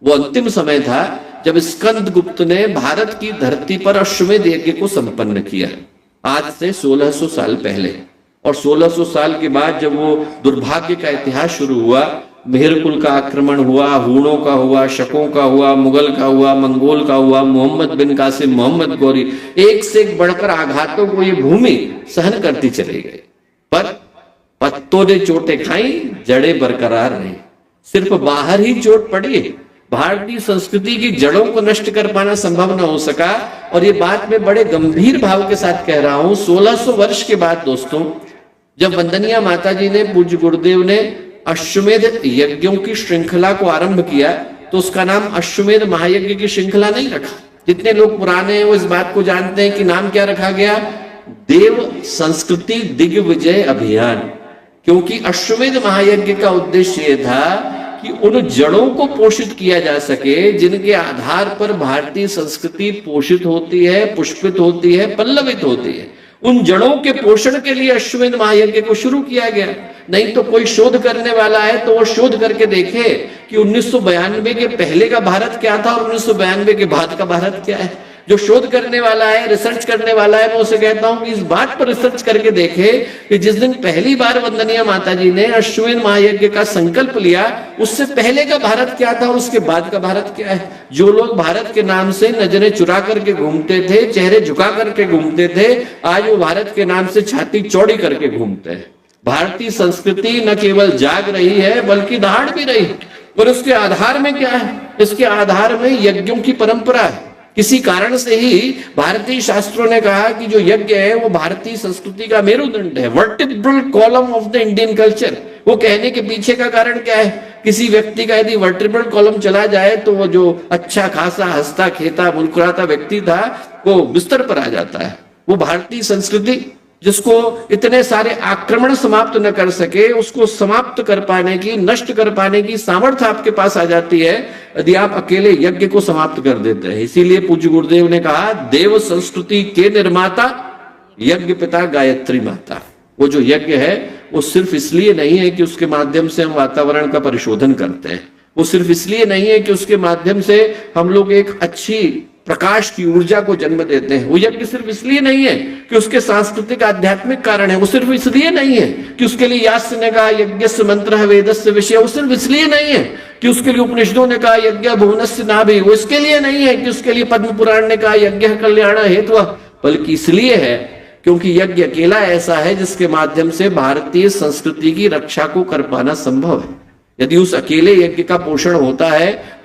वो अंतिम समय था जब स्कंद गुप्त ने भारत की धरती पर अश्वमेध यज्ञ को संपन्न किया, आज से 1600 साल पहले। और 1600 साल के बाद जब वो दुर्भाग्य का इतिहास शुरू हुआ, मेहर कुल का आक्रमण हुआ, हूणों का हुआ, शकों का हुआ, मुगल का हुआ, मंगोल का हुआ, मोहम्मद बिन कासिम, मोहम्मद गौरी, एक से एक बढ़कर आघातों को ये भूमि सहन करती चली गई। पर पत्तों ने चोटें खाई, जड़ें बरकरार रही। सिर्फ बाहर ही चोट पड़ी, भारतीय संस्कृति की जड़ों को नष्ट कर पाना संभव न हो सका। और ये बात मैं बड़े गंभीर भाव के साथ कह रहा हूं। 1600 वर्ष के बाद दोस्तों, जब वंदनीय माता जी ने, पूज्य गुरुदेव ने अश्वमेध यज्ञों की श्रृंखला को आरंभ किया, तो उसका नाम अश्वमेध महायज्ञ की श्रृंखला नहीं रखा। जितने लोग पुराने हैं वो इस बात को जानते हैं कि नाम क्या रखा गया, देव संस्कृति दिग्विजय अभियान। क्योंकि अश्वमेध महायज्ञ का उद्देश्य यह था कि उन जड़ों को पोषित किया जा सके जिनके आधार पर भारतीय संस्कृति पोषित होती है, पुष्पित होती है, पल्लवित होती है। उन जड़ों के पोषण के लिए अश्वमेध महायज्ञ को शुरू किया गया। नहीं तो कोई शोध करने वाला है तो वो शोध करके देखे कि 1992 के पहले का भारत क्या था और 1992 के बाद का भारत क्या है। जो शोध करने वाला है, रिसर्च करने वाला है, मैं उसे कहता हूं कि इस बात पर रिसर्च करके देखे कि जिस दिन पहली बार वंदनीय माता जी ने अश्वमेध महायज्ञ का संकल्प लिया, उससे पहले का भारत क्या था और उसके बाद का भारत क्या है। जो लोग भारत के नाम से नजरें चुरा करके घूमते थे, चेहरे झुका करके घूमते थे, आज वो भारत के नाम से छाती चौड़ी करके घूमते हैं। भारतीय संस्कृति न केवल जाग रही है बल्कि दहाड़ भी रही है। और उसके आधार में क्या है, इसके आधार में यज्ञों की परंपरा है। किसी कारण से ही भारतीय शास्त्रों ने कहा कि जो यज्ञ है वो भारतीय संस्कृति का मेरुदंड है, vertebral column of the Indian culture. वो कहने के पीछे का कारण क्या है, किसी व्यक्ति का यदि वर्टिब्रल कॉलम चला जाए तो वो जो अच्छा खासा हंसता खेता मुस्कुराता व्यक्ति था वो बिस्तर पर आ जाता है। वो भारतीय संस्कृति जिसको इतने सारे आक्रमण समाप्त न कर सके, उसको समाप्त कर पाने की, नष्ट कर पाने की सामर्थ्य आपके पास आ जाती है यदि आप अकेले यज्ञ को समाप्त कर देते हैं। इसीलिए पूज्य गुरुदेव ने कहा, देव संस्कृति के निर्माता यज्ञ पिता गायत्री माता। वो जो यज्ञ है वो सिर्फ इसलिए नहीं है कि उसके माध्यम से हम वातावरण का परिशोधन करते हैं, वो सिर्फ इसलिए नहीं है कि उसके माध्यम से हम लोग एक अच्छी प्रकाश की ऊर्जा को जन्म देते हैं। वो यज्ञ सिर्फ इसलिए नहीं है कि उसके सांस्कृतिक आध्यात्मिक कारण है, वो सिर्फ इसलिए नहीं है कि उसके लिए यास्य ने कहा यज्ञस्य मंत्रः वेदस्य विषयः, वो सिर्फ इसलिए नहीं है कि उसके लिए उपनिषदों ने कहा यज्ञ भुवनस्य नाभि, वो इसके लिए नहीं है कि उसके लिए पद्म पुराण ने कहा यज्ञ कल्याण हेतु, बल्कि इसलिए है क्योंकि यज्ञ अकेला ऐसा है जिसके माध्यम से भारतीय संस्कृति की रक्षा को कर पाना संभव है। यदि उस अकेले यज्ञ का पोषण होता है